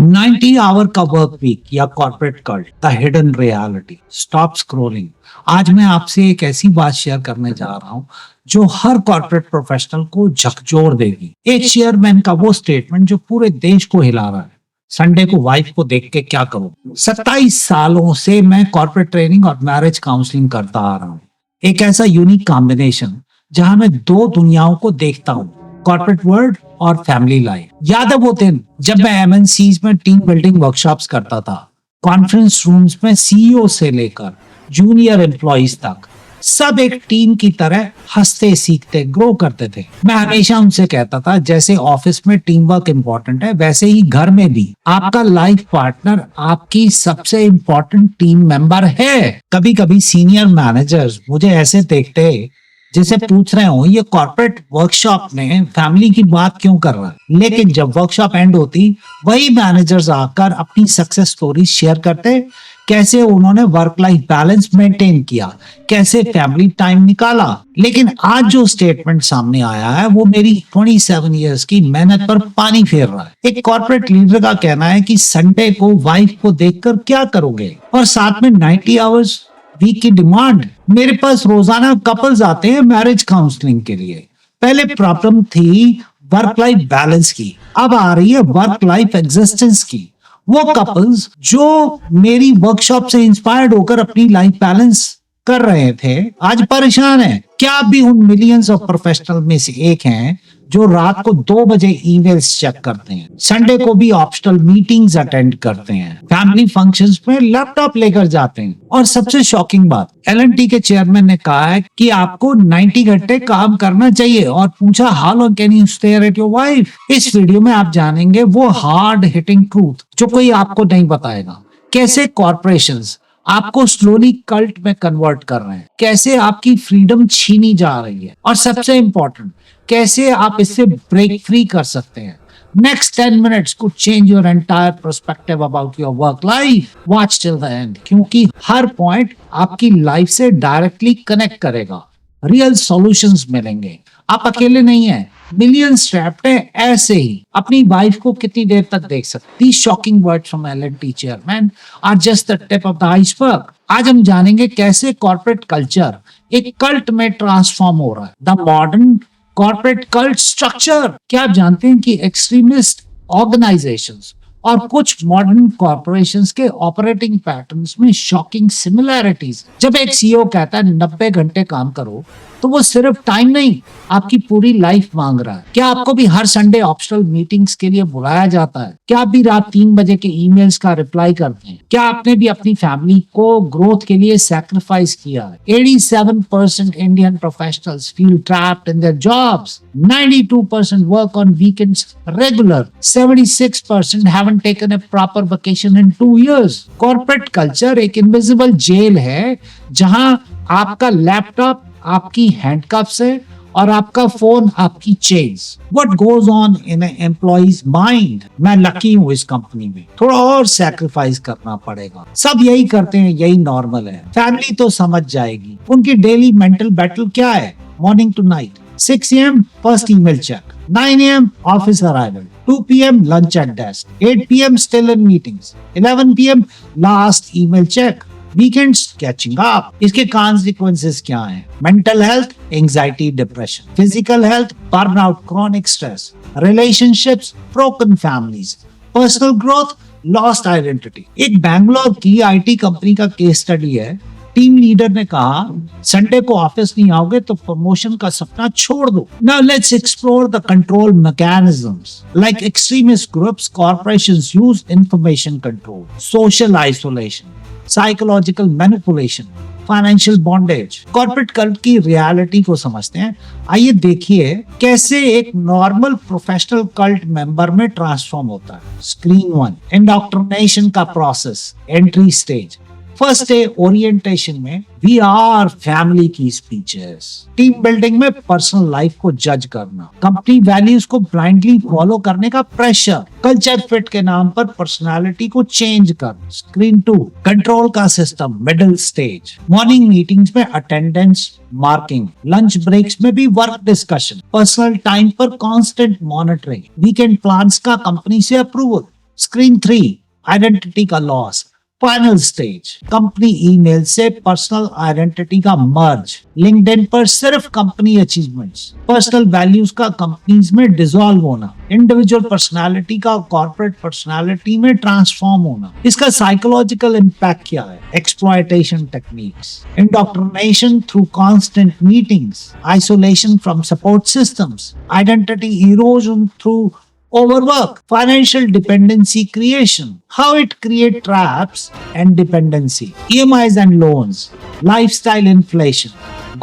90 our का work week या corporate cult, the hidden reality. Stop scrolling. आज मैं आपसे एक ऐसी बात शेयर करने जा रहा हूं जो हर कॉर्पोरेट प्रोफेशनल को झकझोर देगी। एक चेयरमैन का वो स्टेटमेंट जो पूरे देश को हिला रहा है, संडे को वाइफ को देख के क्या करूं। 27 सालों से मैं कॉर्पोरेट ट्रेनिंग और मैरिज काउंसलिंग करता आ रहा हूं। एक ऐसा यूनिक कॉम्बिनेशन जहां मैं दो दुनियाओं को देखता हूं, कॉर्पोरेट वर्ल्ड और फैमिली लाइफ। याद है वो दिन जब मैं एमएनसीज में टीम बिल्डिंग वर्कशॉप्स करता था। कॉन्फ्रेंस रूम्स में सीईओ से लेकर जूनियर एम्प्लॉइज तक सब एक टीम की तरह हंसते सीखते ग्रो करते थे। मैं हमेशा उनसे कहता था जैसे ऑफिस में टीम वर्क इम्पोर्टेंट है, वैसे ही घर में भी आपका लाइफ पार्टनर आपकी सबसे इम्पोर्टेंट टीम मेंबर है। कभी कभी सीनियर मैनेजर्स मुझे ऐसे देखते जैसे पूछ रहे हो ये कॉर्पोरेट वर्कशॉप में फैमिली की बात क्यों कर रहा है। लेकिन जब वर्कशॉप एंड होती, वही मैनेजर्स आकर अपनी सक्सेस स्टोरी शेयर करते, कैसे उन्होंने वर्क लाइफ बैलेंस मेंटेन किया, कैसे फैमिली टाइम निकाला। लेकिन आज जो स्टेटमेंट सामने आया है वो मेरी 27 इयर्स की मेहनत पर पानी फेर रहा है। एक कॉर्पोरेट लीडर का कहना है कि संडे को वाइफ को देखकर क्या करोगे, और साथ में 90 आवर्स वीक की डिमांड। मेरे पास रोजाना कपल्स आते हैं मैरिज काउंसलिंग के लिए। पहले प्रॉब्लम थी वर्क लाइफ बैलेंस की, अब आ रही है वर्क लाइफ एग्जिस्टेंस की। वो कपल्स जो मेरी वर्कशॉप से इंस्पायर्ड होकर अपनी लाइफ बैलेंस कर रहे थे, आज परेशान है। क्या आप भी उन मिलियंस ऑफ प्रोफेशनल में से एक हैं जो रात को 2 बजे ईमेल्स चेक करते हैं, संडे को भी ऑप्शनल मीटिंग्स अटेंड करते हैं, फैमिली फंक्शंस में लैपटॉप लेकर जाते हैं। और सबसे शॉकिंग बात, एलएनटी के चेयरमैन ने कहा है कि आपको 90 घंटे काम करना चाहिए, और पूछा how long can you stare at your wife. इस वीडियो में आप जानेंगे वो हार्ड हिटिंग ट्रूथ जो कोई आपको नहीं बताएगा। कैसे कॉर्पोरेशंस आपको स्लोली कल्ट में कन्वर्ट कर रहे हैं, कैसे आपकी फ्रीडम छीनी जा रही है, और सबसे इंपॉर्टेंट कैसे आप इससे ब्रेक फ्री कर सकते हैं। Next 10 minutes could change your entire perspective about your work life. Watch till the end, क्योंकि हर पॉइंट आपकी लाइफ से डायरेक्टली कनेक्ट करेगा। रियल सॉल्यूशंस मिलेंगे, आप अकेले नहीं हैं। मिलियंस ट्रैप्ड हैं ऐसे ही। अपनी वाइफ को कितनी देर तक देख सकते। These shocking words from L&T chairman are just the tip of the iceberg. आज हम जानेंगे कैसे कॉर्पोरेट कल्चर एक कल्ट में ट्रांसफॉर्म हो रहा है। The modern corporate cult structure. क्या आप जानते हैं कि एक्सट्रीमिस्ट ऑर्गेनाइजेशंस और कुछ मॉडर्न कॉर्पोरेशंस के ऑपरेटिंग पैटर्न्स में शॉकिंग सिमिलैरिटीज। जब एक सीईओ कहता है 90 घंटे काम करो, तो वो सिर्फ टाइम नहीं, आपकी पूरी लाइफ मांग रहा है। क्या आपको भी हर संडे ऑप्शनल मीटिंग्स के लिए बुलाया जाता है? क्या आप भी रात 3 बजे के ईमेल्स का रिप्लाई करते हैं? क्या आपने भी अपनी फैमिली को ग्रोथ के लिए सैक्रिफाइस किया है? 87% Indian professionals feel trapped in their jobs. 92% work on weekends regular. 76% haven't taken a proper vacation in 2 years. Corporate culture एक इनविजिबल जेल है जहां आपका लैपटॉप आपकी हैंडकफ्स है और आपका फोन आपकी chains. What goes on in an employee's mind? मैं लकी हूँ इस कंपनी में, थोड़ा और सैक्रिफाइस करना पड़ेगा। सब यही करते हैं, यही नॉर्मल है। फैमिली तो समझ जाएगी। उनकी डेली मेंटल बैटल क्या है? Morning to night, 6 AM first email check, 9 AM office arrival, 2 PM lunch at desk, 8 PM still in meetings, 11 PM last email check, weekends catching up. इसके consequences क्या हैं? Mental health, anxiety, depression. Physical health, burnout, chronic stress. Relationships, broken families. Personal growth, lost identity. एक बैंगलोर की IT company का case study है। Team leader ने कहा Sunday को ऑफिस नहीं आओगे तो प्रमोशन का सपना छोड़ दो। Now let's explore the control mechanisms. Like extremist groups, corporations use information control, social isolation, psychological manipulation, financial bondage. Corporate cult की रियलिटी को समझते हैं। आइए देखिए कैसे एक नॉर्मल प्रोफेशनल कल्ट मेंबर में ट्रांसफॉर्म होता है। स्क्रीन 1, इंडोक्ट्रिनेशन का process, entry stage. First day orientation में वी आर फैमिली की स्पीचेस। टीम बिल्डिंग में पर्सनल लाइफ को जज करना, कंपनी वैल्यूज को ब्लाइंडली फॉलो करने का प्रेशर, कल्चर फिट के नाम पर पर्सनालिटी को चेंज करना। स्क्रीन 2, कंट्रोल का system, middle stage. Morning meetings में अटेंडेंस मार्किंग, लंच ब्रेक्स में भी वर्क डिस्कशन, पर्सनल टाइम पर कांस्टेंट मॉनिटरिंग, वीकेंड प्लान्स का कंपनी से अप्रूवल। स्क्रीन 3, आइडेंटिटी का loss. Final stage, company email से पर्सनल आइडेंटिटी का मर्ज। लिंक्डइन पर सिर्फ कंपनी अचीवमेंट्स, पर्सनल वैल्यूज का कंपनीज में डिसॉल्व होना, इंडिविजुअल पर्सनालिटी का कॉर्पोरेट पर्सनालिटी में ट्रांसफॉर्म होना। इसका साइकोलॉजिकल इम्पैक्ट क्या है? Exploitation techniques, indoctrination through constant meetings, isolation from support systems, identity erosion through overwork, financial dependency creation, how it create traps and dependency, EMIs and loans, lifestyle inflation,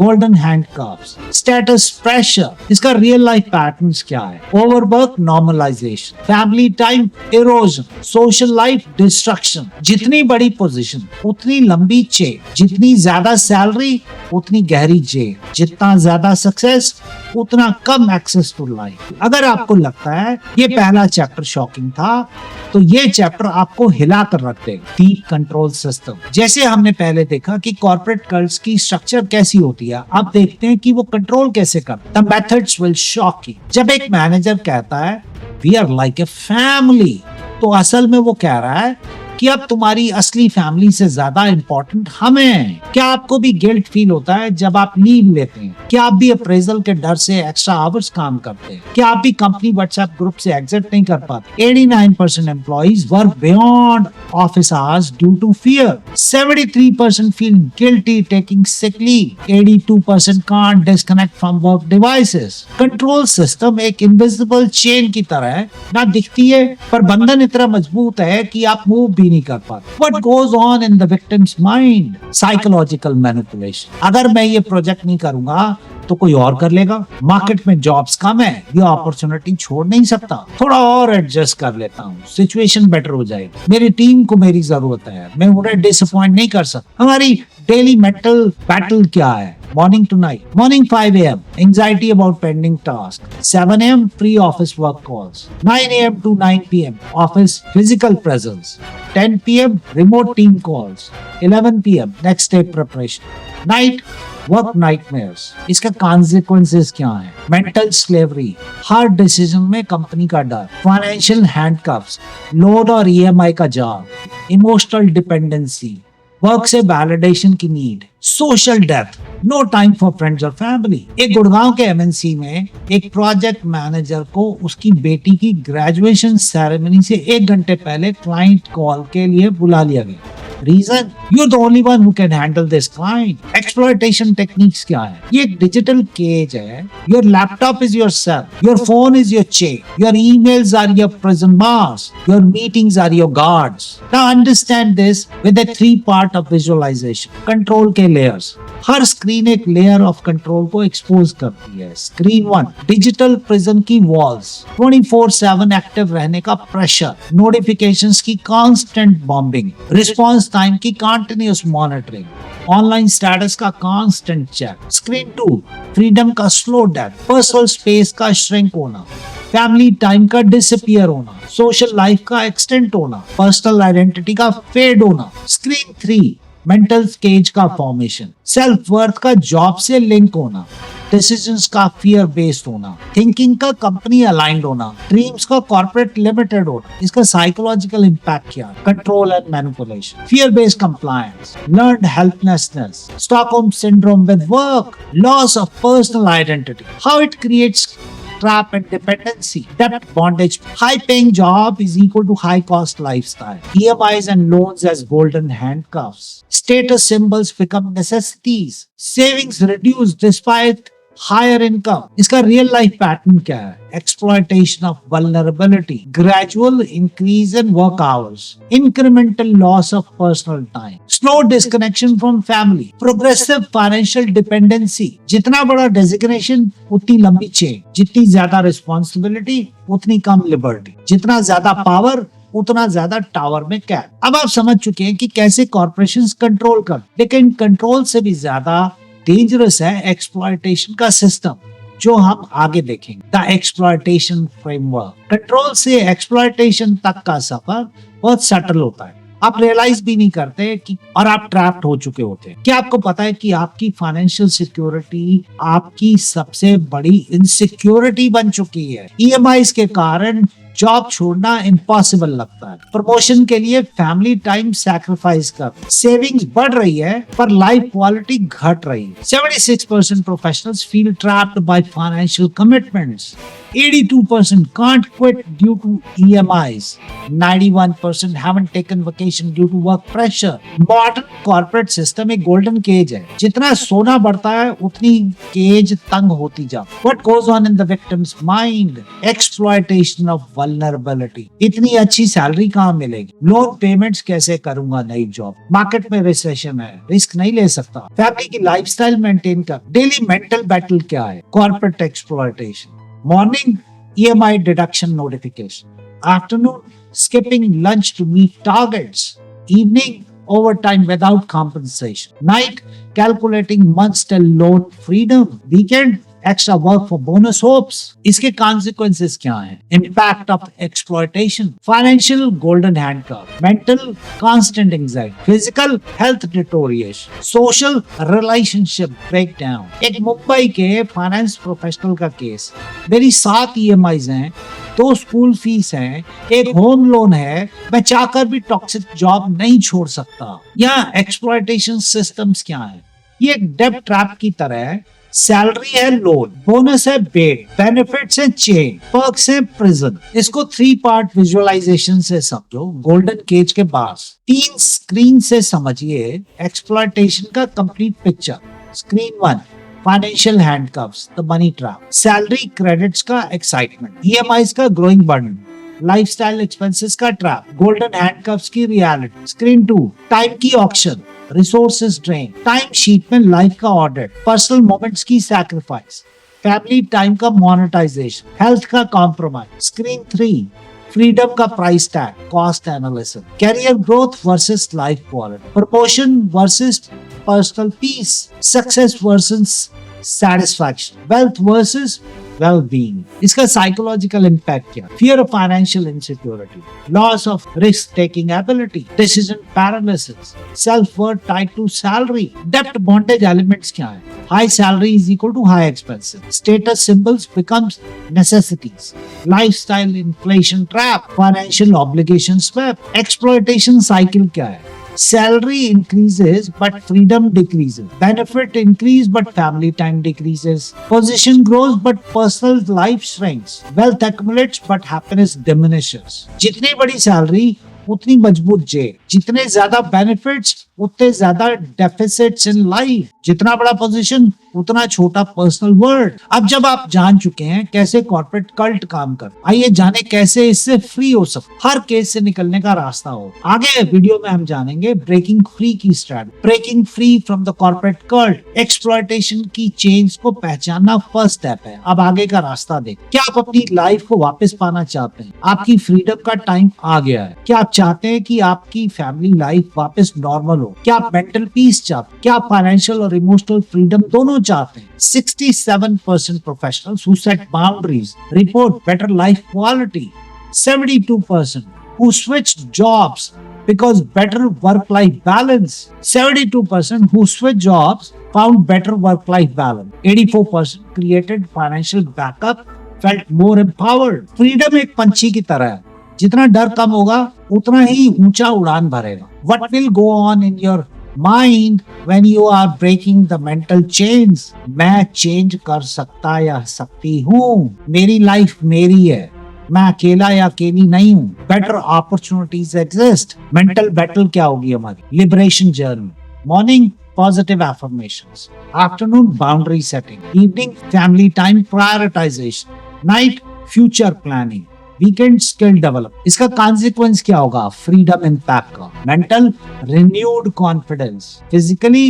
golden handcuffs, status pressure, इसका real life patterns क्या है? Overwork normalisation, family time erosion, social life destruction. जितनी बड़ी position उतनी लंबी chain, जितनी ज्यादा salary उतनी गहरी जेल, जितना ज्यादा सक्सेस उतना कम एक्सेस टू लाइफ। अगर आपको लगता है ये पहला चैप्टर शॉकिंग था, तो ये चैप्टर आपको हिला कर रख देगा। डीप कंट्रोल सिस्टम, जैसे हमने पहले देखा कि कॉर्पोरेट कल्ट्स की स्ट्रक्चर कैसी होती है, अब देखते हैं कि वो कंट्रोल कैसे करते हैं। The methods will shock you. जब एक मैनेजर कहता है we are like a family, तो असल में वो कह रहा है कि अब तुम्हारी असली फैमिली से ज्यादा इंपॉर्टेंट हमें हैं। क्या आपको भी गिल्ट फील होता है जब आप लीव लेते हैं? क्या आप भी अप्रेजल के डर से एक्स्ट्रा आवर्स काम करते हैं? क्या आप भी कंपनी व्हाट्सएप ग्रुप से एग्जिट नहीं कर पाते? 89% employees work beyond office hours due to fear. 73% feel guilty taking sick leave. 82% can't disconnect from work devices. Control system एक इनविजिबल चेन की तरह है, ना दिखती है पर बंधन इतना मजबूत है कि आप मूव भी नहीं कर पाते। What goes on in the victim's mind? Psychological manipulation. अगर मैं ये प्रोजेक्ट नहीं करूंगा तो कोई और कर लेगा। मार्केट में जॉब्स कम है, ये अपॉर्चुनिटी छोड़ नहीं सकता, थोड़ा और एडजस्ट कर लेता हूँ, सिचुएशन बेटर हो जाएगी। मेरी टीम को मेरी जरूरत है, मैं उन्हें डिसअपॉइंट नहीं कर सकता। हमारी डेली मेंटल बैटल क्या है? Morning to night. Morning 5 a.m. Anxiety about pending tasks. 7 a.m. pre-office work calls. 9 a.m. to 9 p.m. Office physical presence. 10 p.m. remote team calls. 11 p.m. next day preparation. Night work nightmares. इसका consequences क्या है? Mental slavery. Hard decision में company का डर. Financial handcuffs. Loan और EMI का जाल. Emotional dependency. Work से वैलिडेशन की need, social death, no time for friends और फैमिली। एक गुड़गांव के एमएनसी में एक प्रोजेक्ट मैनेजर को उसकी बेटी की ग्रेजुएशन सेरेमनी से 1 घंटे पहले क्लाइंट कॉल के लिए बुला लिया गया। Reason, you're the only one who can handle this client. Exploitation techniques क्या है? ये एक डिजिटल केज है। Your laptop is your cell, your phone is your chain, your emails are your prison bars, your meetings are your guards. Now understand this with a 3-part of visualization. Control के layers. हर screen एक layer of control को expose करती है। Screen 1, digital prison की walls, 24/7 active रहने का pressure, notifications की constant bombing, response time की कंटिन्यूअस मॉनिटरिंग, ऑनलाइन स्टेटस का कांस्टेंट चेक। स्क्रीन 2, फ्रीडम का स्लो डेथ, पर्सनल स्पेस का श्रिंक होना, फैमिली टाइम का डिसअपियर होना, सोशल लाइफ का एक्सटेंट होना, पर्सनल आइडेंटिटी का फेड होना। स्क्रीन 3, मेंटल केज का फॉर्मेशन, सेल्फ वर्थ का जॉब से लिंक होना, डिसीजंस का फियर बेस्ड होना, थिंकिंग का कंपनी अलाइंड होना, ड्रीम्स का कॉर्पोरेट लिमिटेड होना। इसका साइकोलॉजिकल इम्पैक्ट क्या? Control and manipulation, fear based compliance, learned helplessness, Stockholm syndrome with work, loss of personal identity, how it creates trap and dependency, debt bondage. High paying job is equal to high cost lifestyle. EMIs and loans as golden handcuffs. Status symbols become necessities. Savings reduce despite higher income. इसका real life pattern क्या है? Exploitation of vulnerability, gradual increase in work hours, incremental loss of personal time, slow disconnection from family, progressive financial dependency. जितना बड़ा designation उतनी लंबी chain, जितनी ज्यादा responsibility उतनी कम लिबर्टी, जितना ज्यादा पावर उतना ज्यादा टावर में कैप। अब आप समझ चुके हैं कि कैसे कॉर्पोरेशंस कंट्रोल कर, लेकिन कंट्रोल से भी ज्यादा डेंजरस है एक्सप्लॉयटेशन का सिस्टम, जो हम आगे देखेंगे। द एक्सप्लॉयटेशन फ्रेमवर्क, कंट्रोल से एक्सप्लॉयटेशन तक का सफर बहुत सटल होता है, आप रियलाइज भी नहीं करते कि और आप ट्रैप्ड हो चुके होते हैं। क्या आपको पता है कि आपकी फाइनेंशियल सिक्योरिटी आपकी सबसे बड़ी इनसिक्योरिटी बन चुकी है? ईएमआईज के कारण जॉब छोड़ना इम्पॉसिबल लगता है, प्रमोशन के लिए फैमिली टाइम सैक्रिफाइस कर, सेविंग्स बढ़ रही है पर लाइफ क्वालिटी घट रही है। 76% professionals feel trapped by financial commitments, 82% can't quit due to EMIs, 91% haven't taken vacation due to work pressure। Modern corporate system एक गोल्डन केज है, जितना सोना बढ़ता है उतनी केज तंग होती जा। What goes on in the victim's mind? Exploitation of vulnerability। इतनी अच्छी सैलरी कहाँ मिलेगी, लोन पेमेंट्स कैसे करूंगा, नई जॉब, मार्केट में रिसेशन है, रिस्क नहीं ले सकता, फैमिली की लाइफस्टाइल मेंटेन कर। डेली मेंटल बैटल क्या है, corporate exploitation. Morning EMI deduction notification, afternoon skipping lunch to meet targets, evening overtime without compensation, night calculating months till loan freedom, weekend extra work for bonus hopes। इसके consequences क्या हैं? Impact of exploitation, financial golden handcuff, mental constant anxiety, physical health deterioration, social relationship breakdown। एक मुंबई के finance professional का case, मेरी 7 EMIs हैं, 2 school fees है, एक होम लोन है, मैं चाहकर भी टॉक्सिक जॉब नहीं छोड़ सकता। यहाँ एक्सप्लॉयटेशन सिस्टम्स क्या है, ये एक डेब्ट ट्रैप की तरह है। सैलरी है लोन, बोनस है बेड, बेनिफिट्स है चेन, पर्क्स है प्रिजन। इसको 3 पार्ट विजुअलाइजेशन से समझो, गोल्डन केज के पास 3 स्क्रीन से समझिए एक्सप्लॉयटेशन का complete picture. Screen 1 financial handcuffs, the money trap, salary credits का एक्साइटमेंट, EMIs का ग्रोइंग बर्डन, लाइफस्टाइल एक्सपेंसेस का ट्रैप, गोल्डन हैंडकफ्स की रियलिटी। स्क्रीन 2 टाइम की auction, resources drain, time sheet में लाइफ का ऑडिट, पर्सनल मोमेंट्स की sacrifice, family time का monetisation, health का कॉम्प्रोमाइज। स्क्रीन 3 फ्रीडम का price tag, cost analysis, career growth versus life quality, promotion versus personal piece, success versus satisfaction, wealth versus well-being। इसका psychological impact क्या? Fear of financial insecurity, loss of risk-taking ability, decision paralysis, self-worth tied to salary, debt bondage elements क्या है? High salary is equal to high expenses, status symbols becomes necessities, lifestyle inflation trap, financial obligations web, exploitation cycle क्या है? Salary increases but freedom decreases, benefit increase but family time decreases, position grows but personal life shrinks, wealth accumulates but happiness diminishes। जितनी बड़ी salary उतनी मजबूत jail, जितने ज्यादा benefits उतने ज्यादा डेफिसिट्स इन लाइफ, जितना बड़ा पोजीशन उतना छोटा पर्सनल वर्ल्ड। अब जब आप जान चुके हैं कैसे कॉर्पोरेट कल्ट काम कर, आइए जाने कैसे इससे फ्री हो सकते, हर केस से निकलने का रास्ता हो। आगे वीडियो में हम जानेंगे ब्रेकिंग फ्री की strategy, breaking free from the corporate cult. Exploitation की चेन्स को पहचानना फर्स्ट स्टेप है। अब आगे का रास्ता देख, क्या आप अपनी लाइफ को वापस पाना चाहते हैं? आपकी फ्रीडम का टाइम आ गया है। क्या आप चाहते हैं कि आपकी फैमिली लाइफ वापस नॉर्मल हो? क्या आप मेंटल पीस चाहते हैं? क्या आप फाइनेंशियल और इमोशनल फ्रीडम दोनों चाहते हैं? 67% professionals who set boundaries report better life quality, 72% who switched jobs because better work-life balance, 72% who switched jobs found better work-life balance, 84% created financial backup, felt more empowered। Freedom एक पंछी की तरह है, जितना डर कम होगा उतना ही ऊंचा उड़ान भरेगा। What will go on in your mind when you are breaking the mental chains? मैं चेंज कर सकता या सकती हूँ, मेरी लाइफ मेरी है, मैं अकेला या अकेली नहीं हूँ, better opportunities exist. Mental battle क्या होगी हमारी? Liberation journey, morning positive affirmations, afternoon boundary setting, evening family time prioritization, night future planning, weekend skill develop। इसका consequence क्या होगा? freedom impact का, mental renewed confidence, physically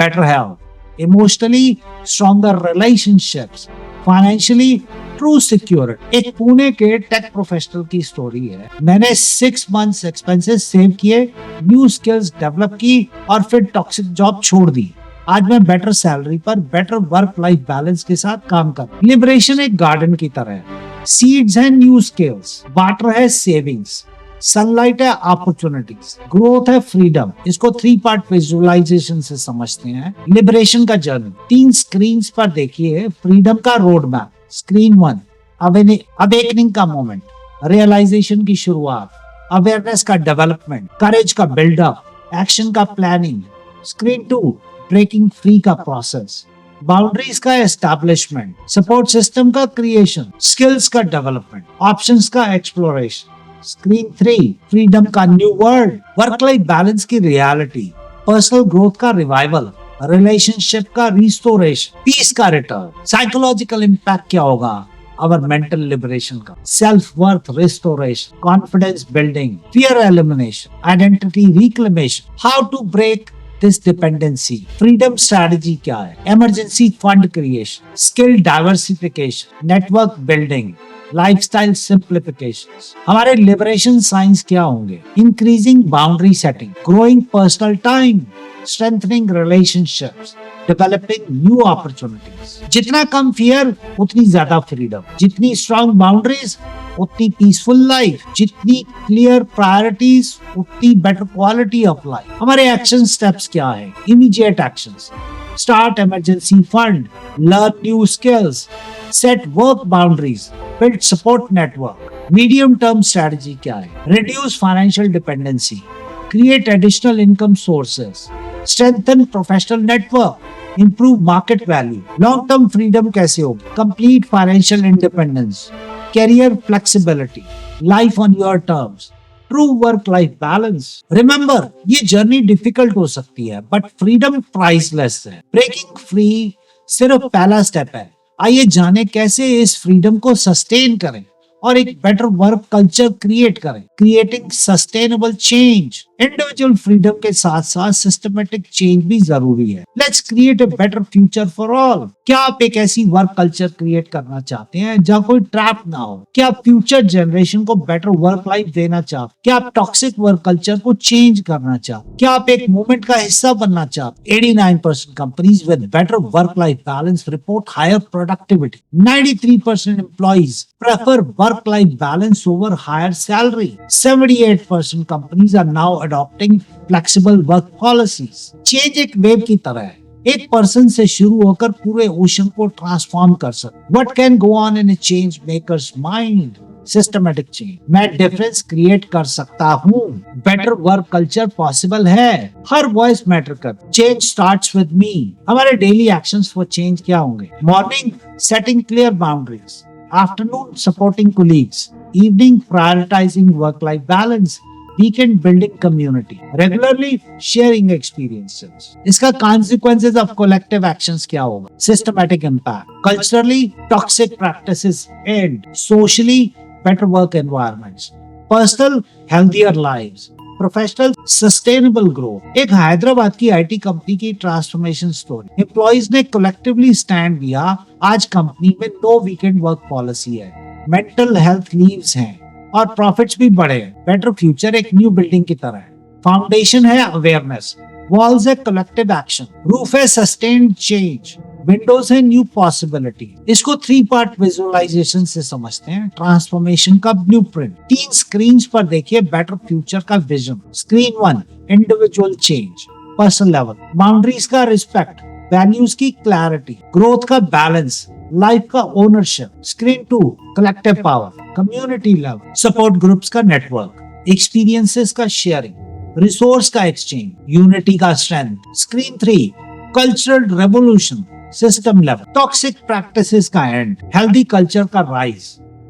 better health, emotionally stronger relationships, financially true security. एक पुणे के take professional की story है। मैंने 6 months expenses save किए, न्यू स्किल्स डेवलप की और फिर टॉक्सिक जॉब छोड़ दी। आज मैं बेटर सैलरी पर बेटर वर्क लाइफ बैलेंस के साथ काम कर। लिबरेशन एक गार्डन की तरह है, सीड्स है न्यू स्किल्स, वाटर है सेविंग्स, सनलाइट है अपॉर्चुनिटीज, ग्रोथ है फ्रीडम। इसको 3 पार्ट विजुअलाइजेशन से समझते हैं। लिबरेशन का जर्नी 3 स्क्रीन पर देखिए। फ्रीडम का रोड मैप, स्क्रीन 1 अवेकनिंग का मोमेंट, रियलाइजेशन की शुरुआत, अवेयरनेस का डेवलपमेंट, करेज का बिल्डअप, एक्शन का प्लानिंग। स्क्रीन 2 ब्रेकिंग फ्री का प्रोसेस, बाउंड्रीज का एस्टैब्लिशमेंट, सपोर्ट सिस्टम का क्रिएशन, स्किल्स का डेवलपमेंट, ऑप्शंस का एक्सप्लोरेशन। स्क्रीन 3 फ्रीडम का new world, work life balance की रियलिटी, पर्सनल ग्रोथ का रिवाइवल, रिलेशनशिप का रिस्टोरेशन, पीस का रिटर्न। साइकोलॉजिकल इम्पैक्ट क्या होगा? our mental liberation का, self-worth restoration, confidence building, fear elimination, identity reclamation, how to break this dependency, freedom strategy क्या है, emergency fund creation, skill diversification, network building, lifestyle simplifications. हमारे liberation science क्या होंगे? Increasing boundary setting, growing personal time, strengthening relationships, developing new opportunities. जितना कम fear उतनी ज्यादा freedom, जितनी strong boundaries उतनी पीसफुल लाइफ, जितनी क्लियर प्रायोरिटीज उतनी बेटर क्वालिटी ऑफ लाइफ। हमारे एक्शन स्टेप्स क्या है? Immediate actions, start emergency fund, learn new skills, set work boundaries, build support network. Medium term strategy क्या है? Reduce financial dependency, create additional income sources, strengthen professional network, improve market value. Long term freedom कैसे होगी? Complete financial independence, career flexibility, life on your terms, true work life balance. Remember, ये journey difficult हो सकती है but freedom priceless है। Breaking free सिर्फ पहला step है। आइए जाने कैसे इस फ्रीडम को सस्टेन करें और एक बेटर वर्क कल्चर क्रिएट करें। Creating sustainable change. Individual freedom के साथ साथ सिस्टमेटिक चेंज भी जरूरी है। Let's create a better future for all. क्या आप एक ऐसी वर्क कल्चर क्रिएट करना चाहते हैं जहाँ कोई ट्रैप ना हो? क्या आप फ्यूचर जनरेशन को बेटर वर्क लाइफ देना चाहते? क्या आप टॉक्सिक वर्क कल्चर को चेंज करना चाहते? क्या आप एक मूवमेंट का हिस्सा बनना चाहते? 89% companies with better work life balance report higher productivity. 93% employees prefer work-life balance over higher salary. 78% companies are now adopting flexible work policies. Change एक वेव की तरह है, एक पर्सन से शुरू होकर पूरे ओशन को ट्रांसफॉर्म कर सकते। What can go on in a change maker's mind? Systematic change. मैं डिफरेंस क्रिएट कर सकता हूँ। बेटर वर्क कल्चर पॉसिबल है। हर वॉइस मैटर कर। Change starts with me. हमारे डेली एक्शंस फॉर चेंज क्या होंगे? Morning setting clear boundaries, afternoon supporting colleagues, evening prioritizing work-life balance, weekend building community, regularly sharing experiences. इसका consequences of collective actions क्या होगा? Systematic impact, culturally toxic practices end, socially better work environments, personal healthier lives, professional sustainable growth. एक हैदराबाद की IT company की transformation story. Employees ने collectively stand लिया। आज company में नो वीकेंड वर्क पॉलिसी है, मेंटल हेल्थ लीव्स हैं और प्रॉफिट्स भी बढ़े हैं। बेटर फ्यूचर एक न्यू बिल्डिंग की तरह है। फाउंडेशन है अवेयरनेस, वॉल्स है कलेक्टिव एक्शन, रूफ है सस्टेन्ड चेंज, विंडोज है न्यू पॉसिबिलिटी। इसको 3 पार्ट विजुअलाइजेशन से समझते हैं। ट्रांसफॉर्मेशन का ब्लूप्रिंट। 3 स्क्रीन्स पर देखिए बेटर फ्यूचर का vision. Screen 1 individual change, personal level, boundaries का रिस्पेक्ट, वैल्यूज की क्लैरिटी, ग्रोथ का बैलेंस, लाइफ का ownership. Screen 2 collective power, community level, support groups का नेटवर्क, एक्सपीरियंसेस का शेयरिंग, रिसोर्स का एक्सचेंज, यूनिटी का strength. Screen 3 cultural revolution, system level, toxic practices का and, healthy culture का rise,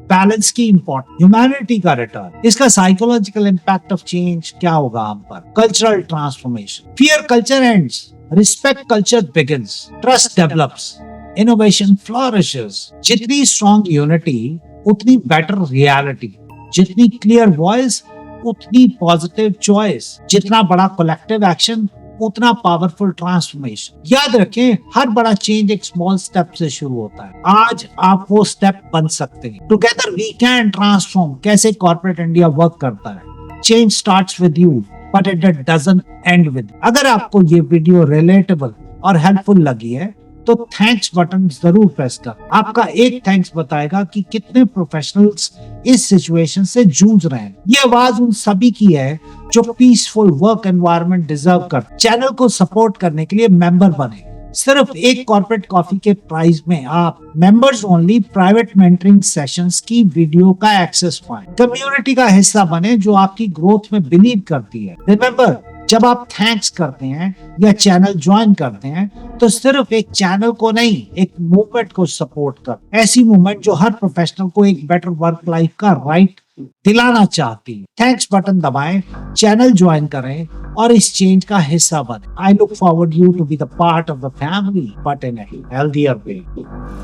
balance की importance, humanity का return. इसका साइकोलॉजिकल इम्पैक्ट ऑफ चेंज क्या होगा हम पर? Cultural transformation, fear culture ends, respect culture begins, trust develops, innovation flourishes. जितनी स्ट्रॉन्ग यूनिटी उतनी बेटर रियलिटी, जितनी क्लियर वॉइस उतनी पॉजिटिव चॉइस, जितना बड़ा कलेक्टिव एक्शन उतना पावरफुल ट्रांसफॉर्मेशन। याद रखें, हर बड़ा चेंज एक स्मॉल स्टेप से शुरू होता है। आज आप वो स्टेप बन सकते हैं। Together we can transform. कैसे कॉर्पोरेट इंडिया वर्क करता है? Change starts with you but it doesn't end with. अगर आपको ये वीडियो रिलेटेबल और हेल्पफुल लगी है तो थैंक्स बटन जरूर प्रेस कर। आपका एक थैंक्स बताएगा कि कितने प्रोफेशनल्स इस सिचुएशन से जूझ रहे हैं। ये आवाज उन सभी की है जो पीसफुल वर्क एनवायरनमेंट डिजर्व कर। चैनल को सपोर्ट करने के लिए मेंबर बने, सिर्फ एक कॉर्पोरेट कॉफी के प्राइस में आप members only private mentoring sessions की वीडियो का एक्सेस पाएं, कम्युनिटी का हिस्सा बने जो आपकी ग्रोथ में बिलीव करती है। रिमेंबर, जब आप थैंक्स करते हैं या चैनल ज्वाइन करते हैं तो सिर्फ एक चैनल को नहीं, एक मूवमेंट को सपोर्ट कर, ऐसी मूवमेंट जो हर प्रोफेशनल को एक बेटर वर्क लाइफ का राइट दिलाना चाहती है। थैंक्स बटन दबाएं, चैनल ज्वाइन करें और इस चेंज का हिस्सा बने। I look forward you to be the part of the family but in a healthier way.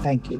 Thank you.